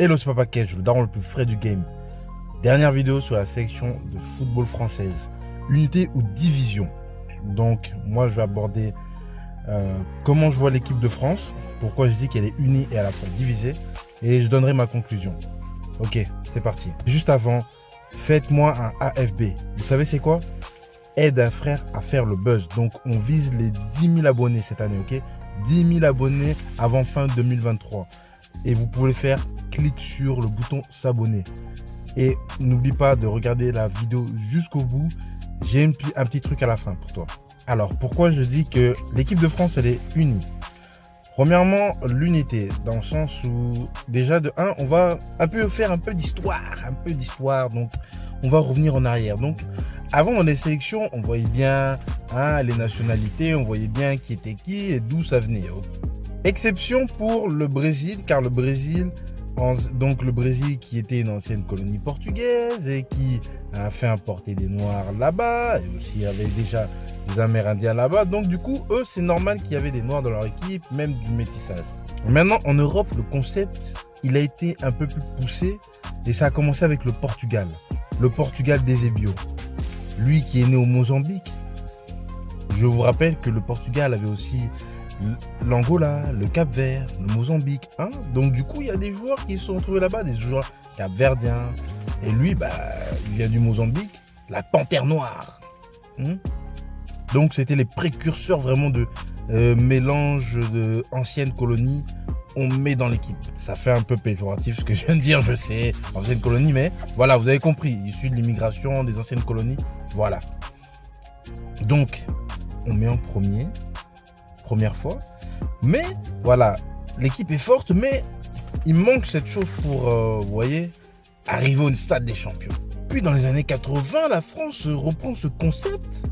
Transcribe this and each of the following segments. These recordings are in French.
Hello, c'est Papa Kedge, le daron le plus frais du game. Dernière vidéo sur la sélection de football française. Unité ou division. Donc, moi, je vais aborder comment je vois l'équipe de France, pourquoi je dis qu'elle est unie et à la fois divisée, et je donnerai ma conclusion. Ok, c'est parti. Juste avant, faites-moi un AFB. Vous savez c'est quoi? Aide un frère à faire le buzz. Donc, on vise les 10 000 abonnés cette année, ok? 10 000 abonnés avant fin 2023. Et vous pouvez le faire, clique sur le bouton s'abonner. Et n'oublie pas de regarder la vidéo jusqu'au bout. J'ai un petit truc à la fin pour toi. Alors, pourquoi je dis que l'équipe de France, elle est unie? Premièrement, l'unité, dans le sens où, déjà de 1, on va faire un peu d'histoire. Donc, on va revenir en arrière. Donc, avant, dans les sélections, on voyait bien les nationalités, on voyait bien qui était qui et d'où ça venait. Exception pour le Brésil, car le Brésil qui était une ancienne colonie portugaise et qui a fait importer des Noirs là-bas, et aussi il y avait déjà des Amérindiens là-bas. Donc du coup, eux, c'est normal qu'il y avait des Noirs dans leur équipe, même du métissage. Maintenant, en Europe, le concept, il a été un peu plus poussé et ça a commencé avec le Portugal. Le Portugal d'Eusébio. Lui qui est né au Mozambique. Je vous rappelle que le Portugal avait aussi l'Angola, le Cap-Vert, le Mozambique. Donc du coup, il y a des joueurs qui se sont retrouvés là-bas, des joueurs cap-verdiens. Et lui, il vient du Mozambique, la panthère noire. Donc c'était les précurseurs vraiment de mélange d'anciennes colonies. On met dans l'équipe. Ça fait un peu péjoratif ce que je viens de dire, je sais, ancienne colonie, mais voilà, vous avez compris, issu de l'immigration des anciennes colonies, voilà. Donc, on met en première fois, mais voilà, l'équipe est forte, mais il manque cette chose pour, vous voyez, arriver au stade des champions. Puis dans les années 80, la France reprend ce concept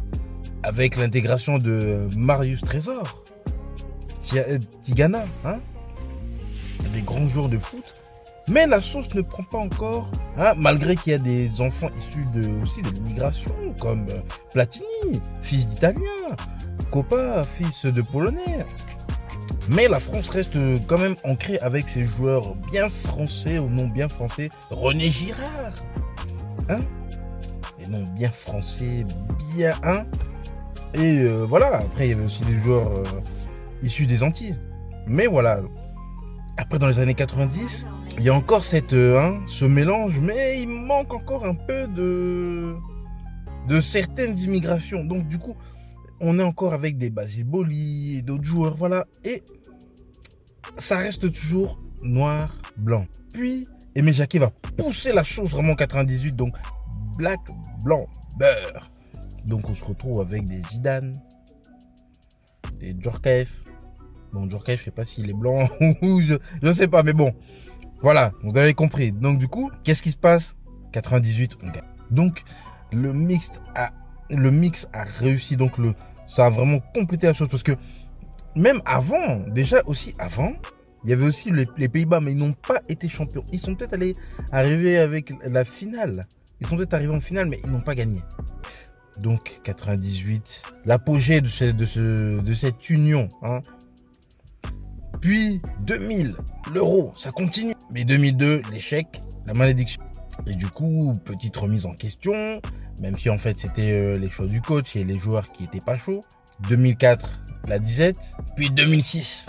avec l'intégration de Marius Trésor, Tigana, des grands joueurs de foot. Mais la sauce ne prend pas encore, malgré qu'il y a des enfants issus aussi de l'immigration, comme Platini, fils d'Italien, Copa, fils de Polonais. Mais la France reste quand même ancrée avec ses joueurs bien français, au nom bien français, René Girard. Et non bien français, bien Et voilà, après il y avait aussi des joueurs issus des Antilles. Mais voilà, après dans les années 90, il y a encore ce mélange, mais il manque encore un peu de certaines immigrations. Donc du coup, on est encore avec des Basile Boli et d'autres joueurs, voilà. Et ça reste toujours noir, blanc. Puis, Aimé Jacquet va pousser la chose vraiment en 98, donc black, blanc, beurre. Donc on se retrouve avec des Zidane, des Djorkaeff. Bon, Djorkaeff, je sais pas s'il est blanc ou je ne sais pas, mais bon. Voilà, vous avez compris. Donc du coup, qu'est-ce qui se passe? 98, on gagne. Donc le mix a réussi. Donc ça a vraiment complété la chose. Parce que même avant, il y avait aussi les Pays-Bas, mais ils n'ont pas été champions. Ils sont peut-être arrivés avec la finale. Ils sont peut-être arrivés en finale, mais ils n'ont pas gagné. Donc 98, l'apogée de cette union. Puis 2000, l'euro, ça continue. Mais 2002, l'échec, la malédiction. Et du coup, petite remise en question, même si en fait c'était les choix du coach et les joueurs qui n'étaient pas chauds. 2004, la disette. Puis 2006.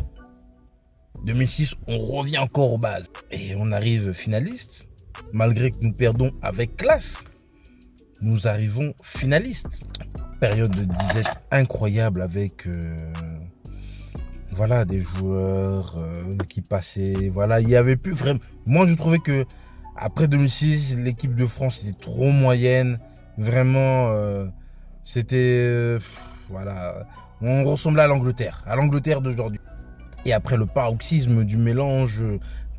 2006, on revient encore aux bases. Et on arrive finaliste. Malgré que nous perdons avec classe, nous arrivons finalistes. Période de disette incroyable avec... voilà, des joueurs qui passaient. Voilà, il n'y avait plus vraiment. Moi, je trouvais que après 2006, l'équipe de France était trop moyenne. Vraiment, c'était. Voilà. On ressemblait à l'Angleterre d'aujourd'hui. Et après le paroxysme du mélange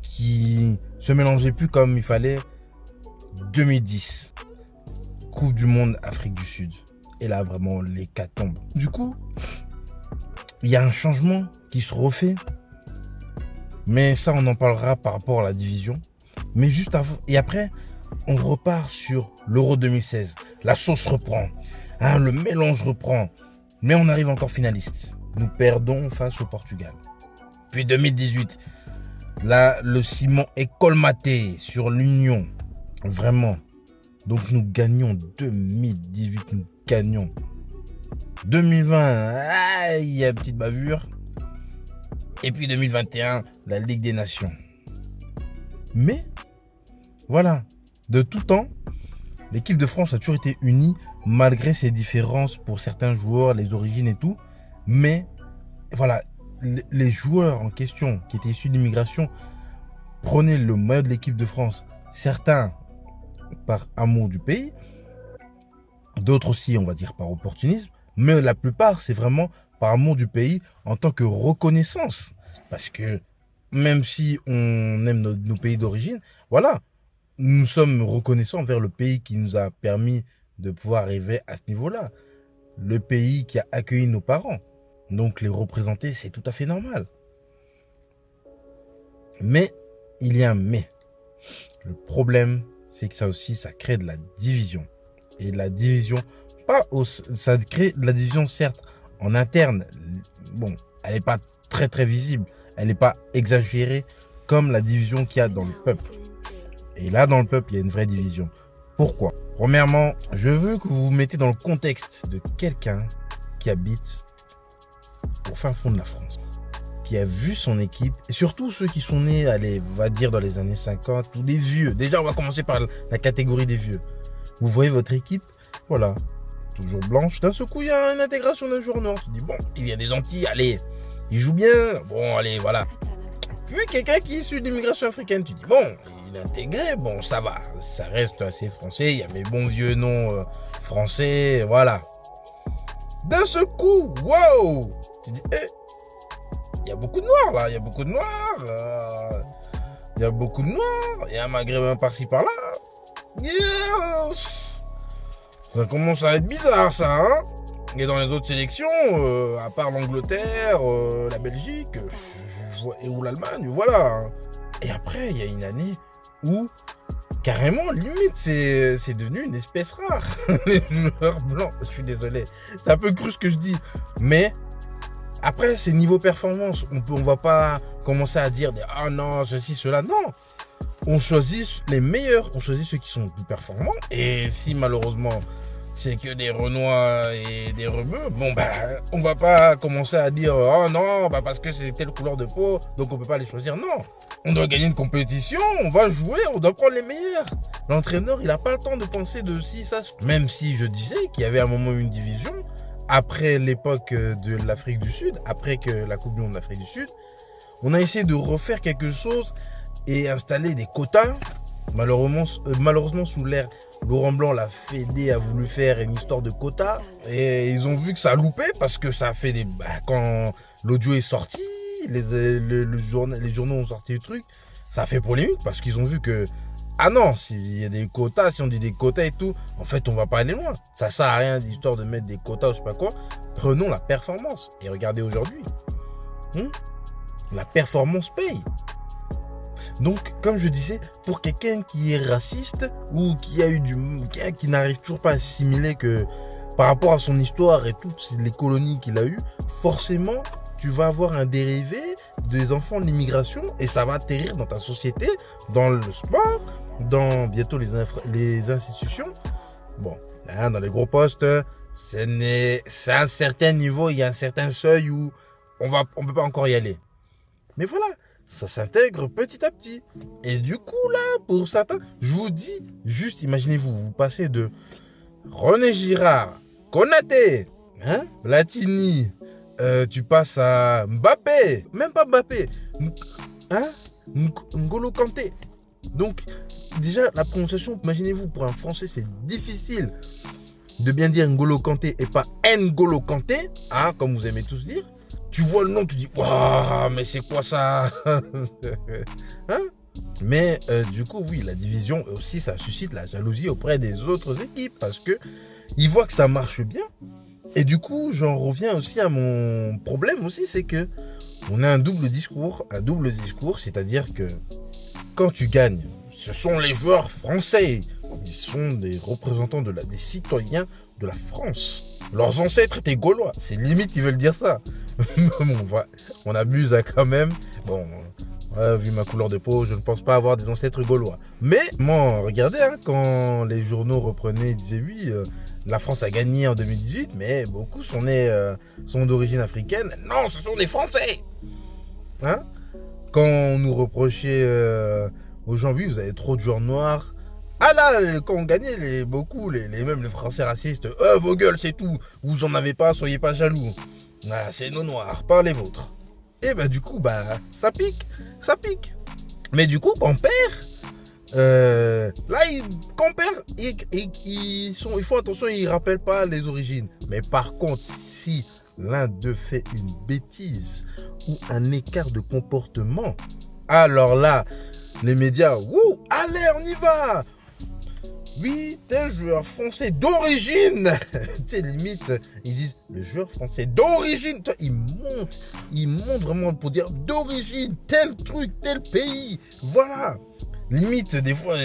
qui se mélangeait plus comme il fallait, 2010, Coupe du Monde Afrique du Sud. Et là, vraiment, l'hécatombe. Du coup, il y a un changement qui se refait. Mais ça, on en parlera par rapport à la division. Mais juste avant. Et après, on repart sur l'Euro 2016. La sauce reprend. Le mélange reprend. Mais on arrive encore finaliste. Nous perdons face au Portugal. Puis 2018. Là, le ciment est colmaté sur l'Union. Vraiment. Donc, nous gagnons 2018. Nous gagnons. 2020, il y a une petite bavure. Et puis 2021, la Ligue des Nations. Mais, voilà. De tout temps, l'équipe de France a toujours été unie, malgré ses différences pour certains joueurs, les origines et tout. Mais, voilà. Les joueurs en question, qui étaient issus d'immigration, prenaient le maillot de l'équipe de France. Certains par amour du pays, d'autres aussi, on va dire, par opportunisme, mais la plupart, c'est vraiment par amour du pays en tant que reconnaissance. Parce que même si on aime nos pays d'origine, voilà, nous sommes reconnaissants envers le pays qui nous a permis de pouvoir arriver à ce niveau-là. Le pays qui a accueilli nos parents. Donc les représenter, c'est tout à fait normal. Mais, il y a un mais. Le problème, c'est que ça aussi, ça crée de la division. Et de la division, ça crée de la division, certes, en interne. Bon, elle n'est pas très très visible. Elle n'est pas exagérée comme la division qu'il y a dans le peuple. Et là, dans le peuple, il y a une vraie division. Pourquoi? Premièrement, je veux que vous vous mettez dans le contexte de quelqu'un qui habite au fin fond de la France, qui a vu son équipe, et surtout ceux qui sont nés, allez, on va dire dans les années 50, ou des vieux. Déjà, on va commencer par la catégorie des vieux. Vous voyez votre équipe, voilà, toujours blanche. D'un seul coup, il y a une intégration d'un joueur noir. Tu dis, bon, il vient des Antilles, allez, il joue bien, bon, allez, voilà. Puis quelqu'un qui est issu d'immigration africaine, tu dis, bon, il est intégré, bon, ça va, ça reste assez français, il y a mes bons vieux noms français, voilà. D'un seul coup, wow, tu dis, il y a beaucoup de noirs là, il y a beaucoup de noirs, il y a beaucoup de noirs, il y a un maghrébin par-ci par-là. Yes, ça commence à être bizarre ça, hein. Et dans les autres sélections, à part l'Angleterre, la Belgique, ou l'Allemagne, voilà. Hein. Et après, il y a une année où, carrément, limite, c'est devenu une espèce rare. Les joueurs blancs, je suis désolé. C'est un peu cru ce que je dis. Mais, après, c'est niveau performance. On va pas commencer à dire, ah non, ceci, cela. Non. On choisit les meilleurs. On choisit ceux qui sont plus performants. Et si, malheureusement, c'est que des Renois et des Rebeux, bon, bah, on va pas commencer à dire, oh non, bah, parce que c'est telle couleur de peau, donc on peut pas les choisir. Non. On doit gagner une compétition, on va jouer, on doit prendre les meilleurs. L'entraîneur, il n'a pas le temps de penser de si ça. Même si je disais qu'il y avait à un moment une division, après l'époque de l'Afrique du Sud, après que la Coupe du Monde d'Afrique du Sud, on a essayé de refaire quelque chose et installer des quotas. Malheureusement sous l'ère Laurent Blanc, la Fédé a voulu faire une histoire de quotas et ils ont vu que ça a loupé parce que ça a fait des... quand l'audio est sorti, les journaux ont sorti le truc, ça a fait polémique parce qu'ils ont vu que ah non, s'il y a des quotas, si on dit des quotas et tout, en fait on va pas aller loin. Ça sert à rien d'histoire de mettre des quotas ou je sais pas quoi. Prenons la performance et regardez aujourd'hui. La performance paye. Donc, comme je disais, pour quelqu'un qui est raciste ou qui n'arrive toujours pas à assimiler que par rapport à son histoire et toutes les colonies qu'il a eues, forcément, tu vas avoir un dérivé des enfants de l'immigration et ça va atterrir dans ta société, dans le sport, dans bientôt les institutions. Bon, hein, dans les gros postes, c'est à un certain niveau, il y a un certain seuil où on peut pas encore y aller. Mais voilà. Ça s'intègre petit à petit. Et du coup, là, pour certains, je vous dis, juste imaginez-vous, vous passez de René Girard, Konaté, hein, Platini, tu passes à Mbappé, même pas Mbappé, hein, N'Golo Kanté. Donc, déjà, la prononciation, imaginez-vous, pour un Français, c'est difficile de bien dire N'Golo Kanté et pas N'Golo Kanté, hein, comme vous aimez tous dire. Tu vois le nom, tu dis, waouh, mais c'est quoi ça? Hein? Mais du coup, oui, la division aussi, ça suscite la jalousie auprès des autres équipes parce que ils voient que ça marche bien. Et du coup, j'en reviens aussi à mon problème aussi, c'est que on a un double discours, c'est-à-dire que quand tu gagnes, ce sont les joueurs français, ils sont des représentants des citoyens de la France. Leurs ancêtres étaient gaulois, c'est limite ils veulent dire ça. On abuse quand même. Bon, Vu ma couleur de peau, je ne pense pas avoir des ancêtres gaulois. Mais, bon, regardez, hein, quand les journaux reprenaient, ils disaient oui, la France a gagné en 2018, mais beaucoup sont d'origine africaine. Non, ce sont des Français. Hein? Quand on nous reprochait aux gens, oui, vous avez trop de joueurs noirs. Ah là, quand on gagnait, même les Français racistes, vos gueules, c'est tout. Vous en avez pas, soyez pas jaloux. Ah, c'est nos noirs, pas les vôtres. Et bah du coup, bah ça pique. Mais du coup, quand on perd, quand on perd, ils font attention, ils rappellent pas les origines. Mais par contre, si l'un d'eux fait une bêtise ou un écart de comportement, alors là, les médias, wouh, allez, on y va. Oui, tel joueur français d'origine. Tu sais, limite, ils disent le joueur français d'origine. Ils montent vraiment pour dire d'origine, tel truc, tel pays. Voilà. Limite, des fois,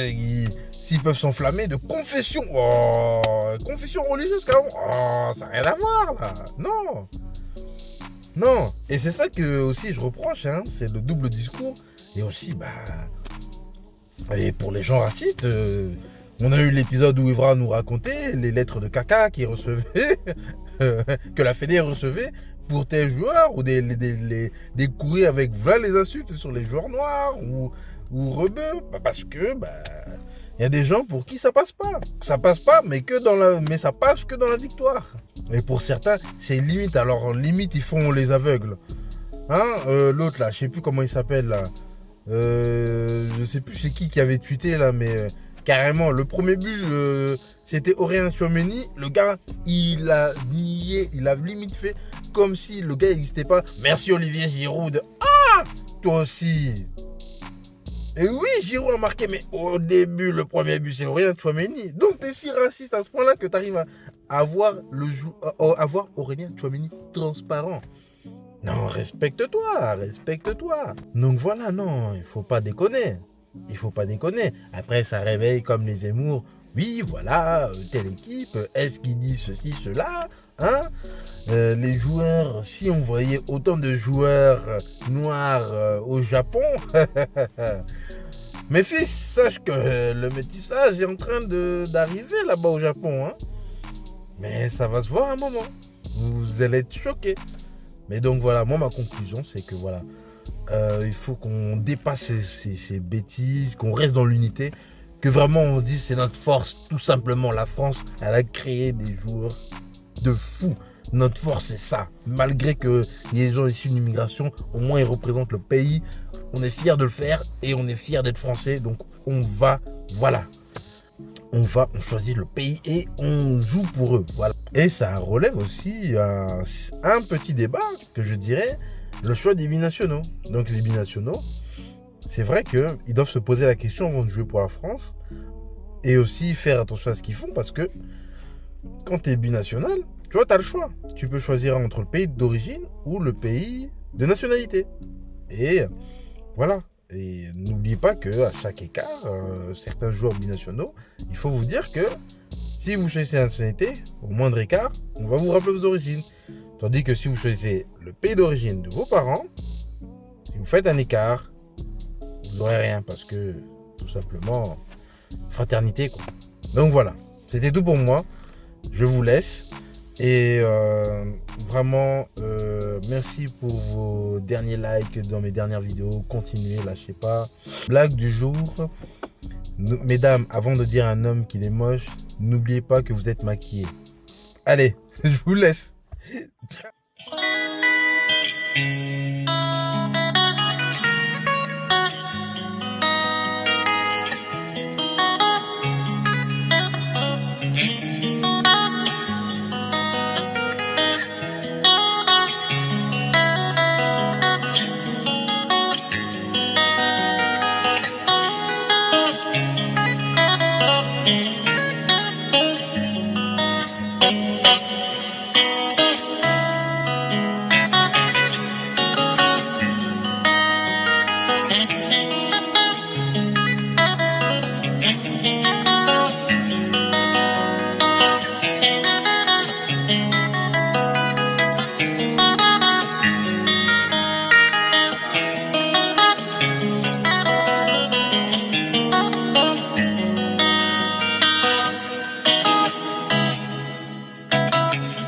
s'ils peuvent s'enflammer de confession. Oh, confession religieuse, carrément. Oh, ça n'a rien à voir, là. Non. Non. Et c'est ça que aussi je reproche, hein. C'est le double discours. Et aussi, et pour les gens racistes, on a eu l'épisode où Evra nous racontait les lettres de caca qu'il recevait, que la Fédé recevait pour tel joueur, ou des courriers avec voilà les insultes sur les joueurs noirs, ou rebeux, parce que y a des gens pour qui ça passe pas. Ça passe pas, mais ça passe que dans la victoire. Et pour certains, c'est limite. Alors limite, ils font les aveugles. Hein, l'autre là, je sais plus comment il s'appelle là. Je sais plus c'est qui avait tweeté là, mais carrément, le premier but, c'était Aurélien Tchouameni. Le gars, il a nié, il a limite fait comme si le gars n'existait pas. Merci Olivier Giroud. Ah, toi aussi. Et oui, Giroud a marqué, mais au début, le premier but, c'est Aurélien Tchouameni. Donc, t'es si raciste à ce point-là que t'arrives à avoir Aurélien Tchouameni transparent. Non, respecte-toi. Donc voilà, non, il faut pas déconner. Après, ça réveille comme les Zemmour. Oui, voilà, telle équipe, est-ce qu'ils disent ceci, cela, hein? Les joueurs, si on voyait autant de joueurs noirs au Japon, mes fils, sache que le métissage est en train d'arriver là-bas au Japon, hein? Mais ça va se voir un moment. Vous allez être choqués. Mais donc voilà, moi ma conclusion, c'est que voilà, il faut qu'on dépasse ces bêtises, qu'on reste dans l'unité, que vraiment on se dise c'est notre force, tout simplement. La France, elle a créé des joueurs de fous. Notre force, c'est ça. Malgré qu'il y ait des gens issus de l'immigration, au moins ils représentent le pays. On est fiers de le faire et on est fiers d'être français. Donc on choisit le pays et on joue pour eux. Voilà. Et ça relève aussi un petit débat que je dirais, le choix des binationaux. Donc les binationaux, c'est vrai qu'ils doivent se poser la question avant de jouer pour la France et aussi faire attention à ce qu'ils font, parce que quand tu es binational, tu vois, tu as le choix. Tu peux choisir entre le pays d'origine ou le pays de nationalité. Et voilà. Et n'oubliez pas qu'à chaque écart, certains joueurs binationaux, il faut vous dire que si vous choisissez la nationalité, au moindre écart, on va vous rappeler vos origines. Tandis que si vous choisissez le pays d'origine de vos parents, si vous faites un écart, vous n'aurez rien, parce que tout simplement, fraternité quoi. Donc voilà, c'était tout pour moi. Je vous laisse. Et vraiment, merci pour vos derniers likes dans mes dernières vidéos. Continuez, lâchez pas. Blague du jour. Mesdames, avant de dire à un homme qu'il est moche, n'oubliez pas que vous êtes maquillés. Allez, je vous laisse. Bye.